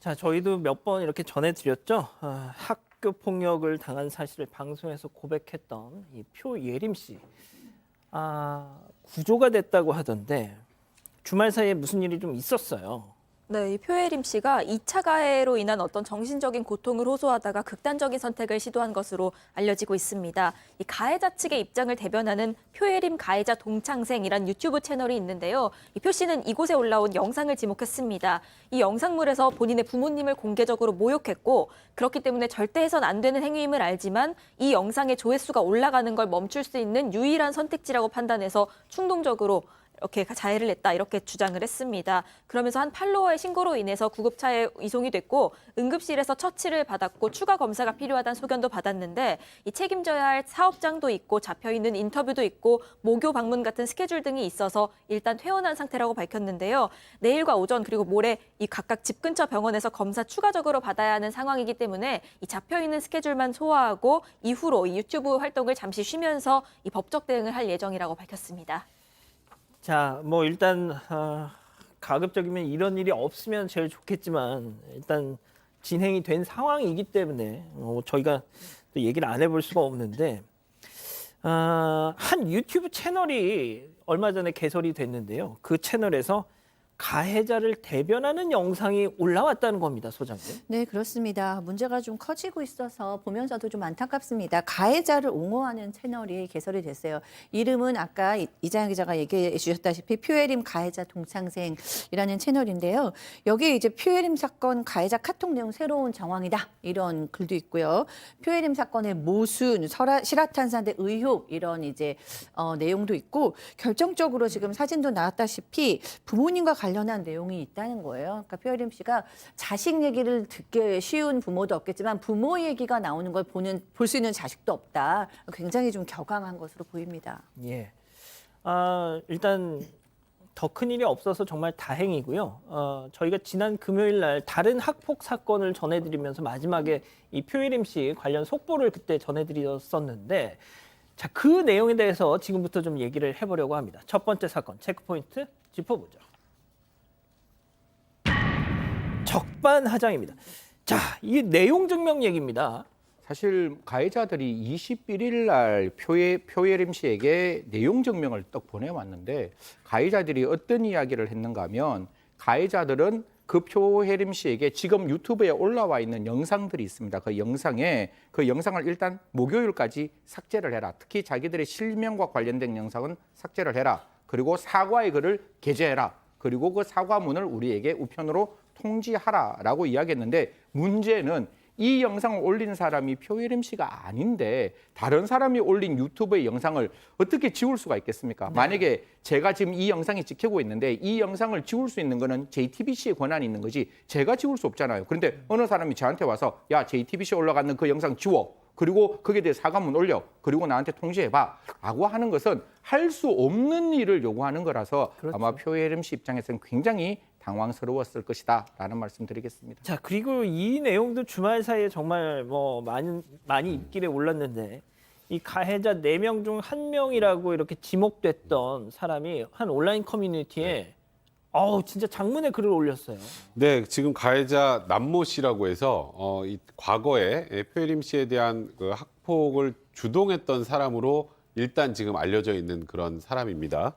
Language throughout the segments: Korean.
자, 저희도 몇 번 이렇게 전해드렸죠. 학교 폭력을 당한 사실을 방송에서 고백했던 이 표예림 씨. 구조가 됐다고 하던데 주말 사이에 무슨 일이 좀 있었어요. 네, 이 표예림 씨가 2차 가해로 인한 어떤 정신적인 고통을 호소하다가 극단적인 선택을 시도한 것으로 알려지고 있습니다. 이 가해자 측의 입장을 대변하는 표예림 가해자 동창생이란 유튜브 채널이 있는데요. 이 표 씨는 이곳에 올라온 영상을 지목했습니다. 이 영상물에서 본인의 부모님을 공개적으로 모욕했고 그렇기 때문에 절대 해선 안 되는 행위임을 알지만 이 영상의 조회수가 올라가는 걸 멈출 수 있는 유일한 선택지라고 판단해서 충동적으로 이렇게 자해를 했다 이렇게 주장을 했습니다. 그러면서 한 팔로워의 신고로 인해서 구급차에 이송이 됐고 응급실에서 처치를 받았고 추가 검사가 필요하다는 소견도 받았는데 이 책임져야 할 사업장도 있고 잡혀있는 인터뷰도 있고 모교 방문 같은 스케줄 등이 있어서 일단 퇴원한 상태라고 밝혔는데요. 내일과 오전 그리고 모레 이 각각 집 근처 병원에서 검사 추가적으로 받아야 하는 상황이기 때문에 이 잡혀있는 스케줄만 소화하고 이후로 이 유튜브 활동을 잠시 쉬면서 이 법적 대응을 할 예정이라고 밝혔습니다. 자, 뭐 일단 가급적이면 이런 일이 없으면 제일 좋겠지만 일단 진행이 된 상황이기 때문에 저희가 또 얘기를 안 해볼 수가 없는데 한 유튜브 채널이 얼마 전에 개설이 됐는데요. 그 채널에서 가해자를 대변하는 영상이 올라왔다는 겁니다, 소장님. 네, 그렇습니다. 문제가 좀 커지고 있어서 보면서도 좀 안타깝습니다. 가해자를 옹호하는 채널이 개설이 됐어요. 이름은 아까 이장현 기자가 얘기해 주셨다시피 표예림 가해자 동창생이라는 채널인데요. 여기에 이제 표예림 사건 가해자 카톡 내용 새로운 정황이다. 이런 글도 있고요. 표예림 사건의 모순, 실화탄산대 의혹 이런 이제 내용도 있고 결정적으로 지금 사진도 나왔다시피 부모님과 관련한 내용이 있다는 거예요. 그러니까 표예림 씨가 자식 얘기를 듣기 쉬운 부모도 없겠지만 부모 얘기가 나오는 걸 볼 수 있는 자식도 없다. 굉장히 좀 격앙한 것으로 보입니다. 예. 일단 더 큰 일이 없어서 정말 다행이고요. 저희가 지난 금요일 날 다른 학폭 사건을 전해드리면서 마지막에 이 표예림 씨 관련 속보를 그때 전해드렸었는데 자, 그 내용에 대해서 지금부터 좀 얘기를 해보려고 합니다. 첫 번째 사건 체크포인트 짚어보죠. 적반하장입니다. 자, 이 내용 증명 얘기입니다. 사실 가해자들이 21일 날 표예림 씨에게 내용 증명을 딱 보내왔는데 가해자들이 어떤 이야기를 했는가 하면 가해자들은 그 표예림 씨에게 지금 유튜브에 올라와 있는 영상들이 있습니다. 그 영상을 일단 목요일까지 삭제를 해라. 특히 자기들의 실명과 관련된 영상은 삭제를 해라. 그리고 사과의 글을 게재해라. 그리고 그 사과문을 우리에게 우편으로 통지하라라고 이야기했는데 문제는 이 영상을 올린 사람이 표예림 씨가 아닌데 다른 사람이 올린 유튜브의 영상을 어떻게 지울 수가 있겠습니까? 네. 만약에 제가 지금 이 영상이 찍히고 있는데 이 영상을 지울 수 있는 거는 JTBC의 권한이 있는 거지 제가 지울 수 없잖아요. 그런데 어느 사람이 저한테 와서 야, JTBC에 올라가는 그 영상 지워. 그리고 거기에 대해 사과문 올려. 그리고 나한테 통지해봐. 라고 하는 것은 할 수 없는 일을 요구하는 거라서 그렇죠. 아마 표예림 씨 입장에서는 굉장히 당황스러웠을 것이다 라는 말씀 드리겠습니다. 자, 그리고 이 내용도 주말 사이에 정말 뭐 많이 입길에 올랐는데 이 가해자 4명 중 1명이라고 이렇게 지목됐던 사람이 한 온라인 커뮤니티에 진짜 장문의 글을 올렸어요. 네, 지금 가해자 남모 씨라고 해서 이 과거에 표예림 씨에 대한 그 학폭을 주동했던 사람으로 일단 지금 알려져 있는 그런 사람입니다.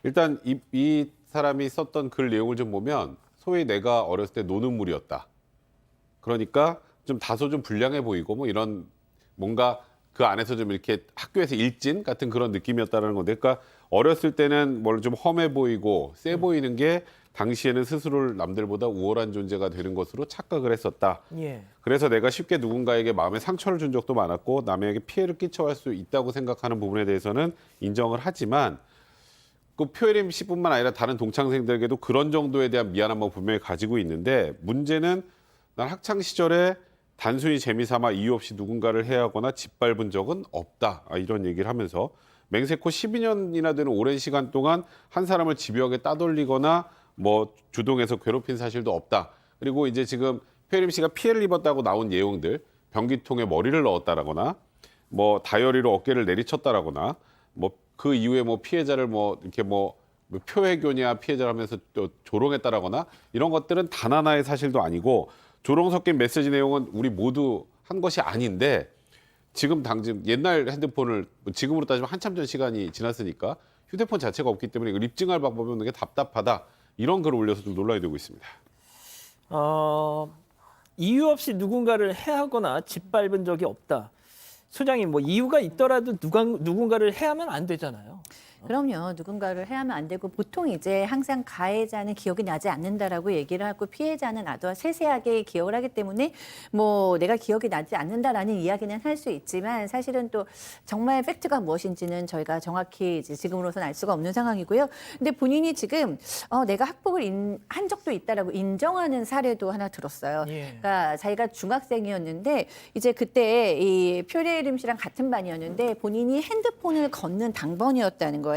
일단 이 사람이 썼던 글 내용을 좀 보면 소위 내가 어렸을 때 노는 물이었다. 그러니까 좀 다소 좀 불량해 보이고 뭐 이런 뭔가 그 안에서 좀 이렇게 학교에서 일진 같은 그런 느낌이었다는 건데 그러니까 어렸을 때는 뭘 좀 험해 보이고 세 보이는 게 당시에는 스스로를 남들보다 우월한 존재가 되는 것으로 착각을 했었다. 예. 그래서 내가 쉽게 누군가에게 마음에 상처를 준 적도 많았고 남에게 피해를 끼쳐갈 수 있다고 생각하는 부분에 대해서는 인정을 하지만 그 표예림 씨뿐만 아니라 다른 동창생들에게도 그런 정도에 대한 미안함을 분명히 가지고 있는데 문제는 난 학창 시절에 단순히 재미삼아 이유 없이 누군가를 해하거나 짓밟은 적은 없다. 이런 얘기를 하면서 맹세코 12년이나 되는 오랜 시간 동안 한 사람을 집요하게 따돌리거나 뭐 주동해서 괴롭힌 사실도 없다. 그리고 이제 지금 표예림 씨가 피해를 입었다고 나온 내용들, 변기통에 머리를 넣었다라거나 뭐 다이어리로 어깨를 내리쳤다라거나 뭐 그 이후에 뭐 피해자를 뭐 이렇게 뭐 뭐 표해교냐 피해자를 하면서 또 조롱했다라거나 이런 것들은 단 하나의 사실도 아니고 조롱 섞인 메시지 내용은 우리 모두 한 것이 아닌데 지금 당장 옛날 핸드폰을 지금으로 따지면 한참 전 시간이 지났으니까 휴대폰 자체가 없기 때문에 이걸 입증할 방법이 없는 게 답답하다. 이런 글을 올려서 좀 논란이 되고 있습니다. 이유 없이 누군가를 해하거나 짓밟은 적이 없다. 소장님, 뭐 이유가 있더라도 누군가를 해하면 안 되잖아요. 그럼요. 누군가를 해하면 안 되고 보통 이제 항상 가해자는 기억이 나지 않는다라고 얘기를 하고 피해자는 아주 세세하게 기억을 하기 때문에 뭐 내가 기억이 나지 않는다라는 이야기는 할 수 있지만 사실은 또 정말 팩트가 무엇인지는 저희가 정확히 이제 지금으로서는 알 수가 없는 상황이고요. 근데 본인이 지금 내가 학폭을 한 적도 있다라고 인정하는 사례도 하나 들었어요. 예. 그러니까 자기가 중학생이었는데 이제 그때 이 표례림 씨랑 같은 반이었는데 본인이 핸드폰을 걷는 당번이었다는 거예요.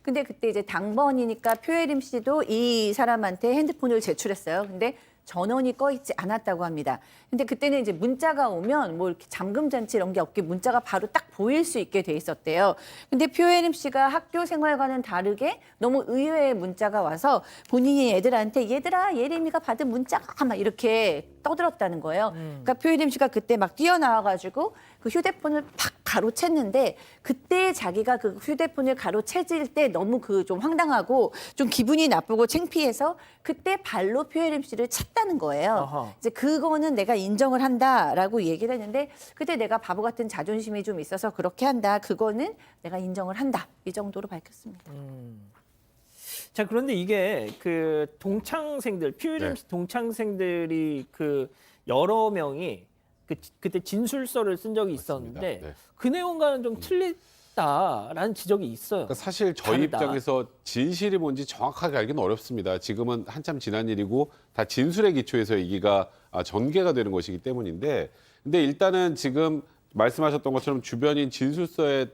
근데 그때 이제 당번이니까 표혜림 씨도 이 사람한테 핸드폰을 제출했어요. 근데 전원이 꺼 있지 않았다고 합니다. 근데 그때는 이제 문자가 오면 뭐 이렇게 잠금 장치 이런 게 없게 문자가 바로 딱 보일 수 있게 돼 있었대요. 근데 표혜림 씨가 학교 생활과는 다르게 너무 의외의 문자가 와서 본인이 애들한테 얘들아 예림이가 받은 문자가 막 이렇게 떠들었다는 거예요. 그러니까 표혜림 씨가 그때 막 뛰어나와가지고 그 휴대폰을 팍 가로챘는데 그때 자기가 그 휴대폰을 가로채질 때 너무 그 좀 황당하고 좀 기분이 나쁘고 창피해서 그때 발로 표혜림 씨를 찼다는 거예요. 아하. 이제 그거는 내가 인정을 한다라고 얘기를 했는데 그때 내가 바보 같은 자존심이 좀 있어서 그렇게 한다. 그거는 내가 인정을 한다. 이 정도로 밝혔습니다. 자, 그런데 이게 그 동창생들, 표혜림 씨 동창생들이 그 여러 명이 그때 진술서를 쓴 적이 있었는데 맞습니다. 네. 그 내용과는 좀 틀리다라는 지적이 있어요. 그러니까 사실 저희 다르다. 입장에서 진실이 뭔지 정확하게 알기는 어렵습니다. 지금은 한참 지난 일이고 다 진술의 기초에서 얘기가 전개가 되는 것이기 때문인데 근데 일단은 지금 말씀하셨던 것처럼 주변인 진술서에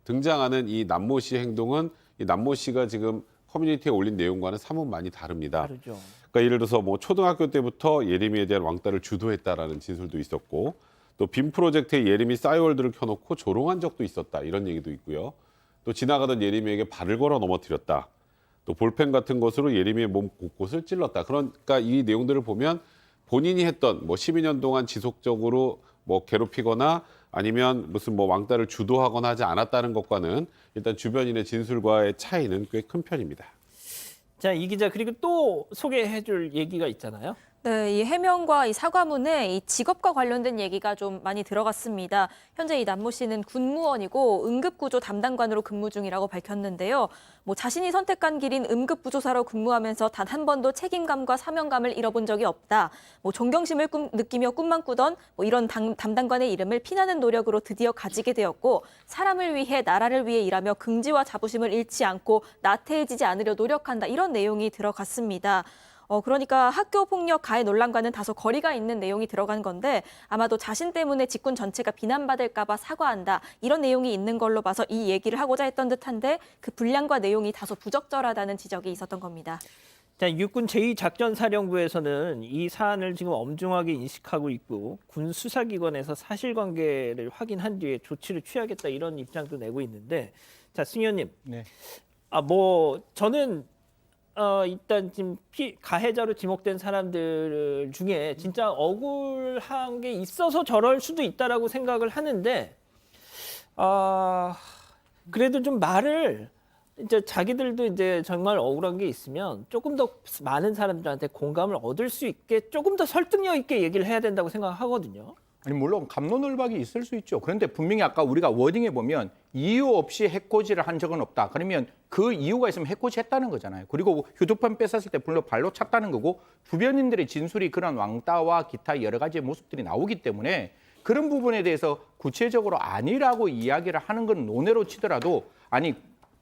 등장하는 이 남모 씨 행동은 이 남모 씨가 지금 커뮤니티에 올린 내용과는 사뭇 많이 다릅니다. 다르죠. 그러니까 예를 들어서 뭐 초등학교 때부터 예림이에 대한 왕따를 주도했다라는 진술도 있었고 또 빔 프로젝트에 예림이 싸이월드를 켜놓고 조롱한 적도 있었다 이런 얘기도 있고요. 또 지나가던 예림이에게 발을 걸어 넘어뜨렸다. 또 볼펜 같은 것으로 예림이의 몸 곳곳을 찔렀다. 그러니까 이 내용들을 보면 본인이 했던 뭐 12년 동안 지속적으로 뭐 괴롭히거나 아니면 무슨 뭐 왕따를 주도하거나 하지 않았다는 것과는 일단 주변인의 진술과의 차이는 꽤 큰 편입니다. 자, 이 기자 그리고 또 소개해줄 얘기가 있잖아요. 네, 이 해명과 이 사과문에 이 직업과 관련된 얘기가 좀 많이 들어갔습니다. 현재 이 남모 씨는 군무원이고 응급구조 담당관으로 근무 중이라고 밝혔는데요. 뭐 자신이 선택한 길인 응급구조사로 근무하면서 단 한 번도 책임감과 사명감을 잃어본 적이 없다. 뭐 존경심을 느끼며 꿈만 꾸던 뭐 이런 담당관의 이름을 피나는 노력으로 드디어 가지게 되었고 사람을 위해 나라를 위해 일하며 긍지와 자부심을 잃지 않고 나태해지지 않으려 노력한다. 이런 내용이 들어갔습니다. 그러니까 학교 폭력 가해 논란과는 다소 거리가 있는 내용이 들어간 건데 아마도 자신 때문에 직군 전체가 비난받을까 봐 사과한다. 이런 내용이 있는 걸로 봐서 이 얘기를 하고자 했던 듯한데 그 분량과 내용이 다소 부적절하다는 지적이 있었던 겁니다. 자, 육군 제2작전사령부에서는 이 사안을 지금 엄중하게 인식하고 있고 군 수사기관에서 사실관계를 확인한 뒤에 조치를 취하겠다 이런 입장도 내고 있는데 자, 승 의원님. 네. 저는 일단 지금 가해자로 지목된 사람들 중에 진짜 억울한 게 있어서 저럴 수도 있다라고 생각을 하는데 그래도 좀 말을 이제 자기들도 이제 정말 억울한 게 있으면 조금 더 많은 사람들한테 공감을 얻을 수 있게 조금 더 설득력 있게 얘기를 해야 된다고 생각하거든요. 아니 물론 갑론을박이 있을 수 있죠. 그런데 분명히 아까 우리가 워딩에 보면 이유 없이 해코지를 한 적은 없다. 그러면 그 이유가 있으면 해코지했다는 거잖아요. 그리고 휴대폰 뺏었을 때 물론 발로 찼다는 거고 주변인들의 진술이 그런 왕따와 기타 여러 가지 모습들이 나오기 때문에 그런 부분에 대해서 구체적으로 아니라고 이야기를 하는 건 논외로 치더라도 아니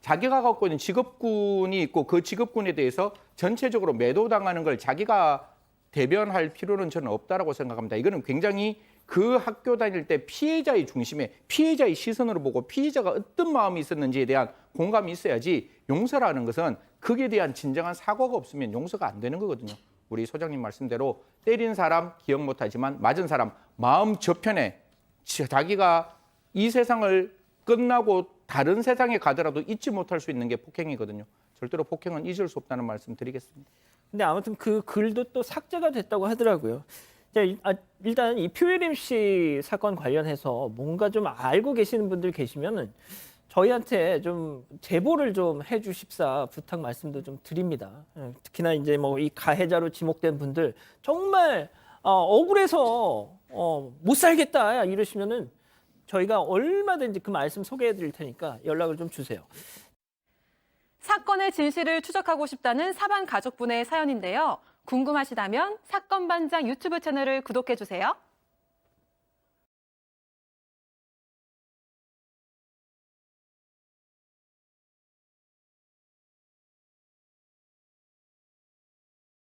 자기가 갖고 있는 직업군이 있고 그 직업군에 대해서 전체적으로 매도당하는 걸 자기가 대변할 필요는 저는 없다라고 생각합니다. 이거는 굉장히 그 학교 다닐 때 피해자의 중심에 피해자의 시선으로 보고 피해자가 어떤 마음이 있었는지에 대한 공감이 있어야지 용서라는 것은 거기에 대한 진정한 사과가 없으면 용서가 안 되는 거거든요. 우리 소장님 말씀대로 때린 사람 기억 못하지만 맞은 사람 마음 저편에 자기가 이 세상을 끝나고 다른 세상에 가더라도 잊지 못할 수 있는 게 폭행이거든요. 절대로 폭행은 잊을 수 없다는 말씀 드리겠습니다. 근데 아무튼 그 글도 또 삭제가 됐다고 하더라고요. 자, 일단 이 표혜림 씨 사건 관련해서 뭔가 좀 알고 계시는 분들 계시면은 저희한테 좀 제보를 좀 해주십사 부탁 말씀도 좀 드립니다. 특히나 이제 뭐 이 가해자로 지목된 분들 정말 억울해서 못 살겠다 이러시면은 저희가 얼마든지 그 말씀 소개해드릴 테니까 연락을 좀 주세요. 사건의 진실을 추적하고 싶다는 사반 가족분의 사연인데요. 궁금하시다면 사건반장 유튜브 채널을 구독해주세요.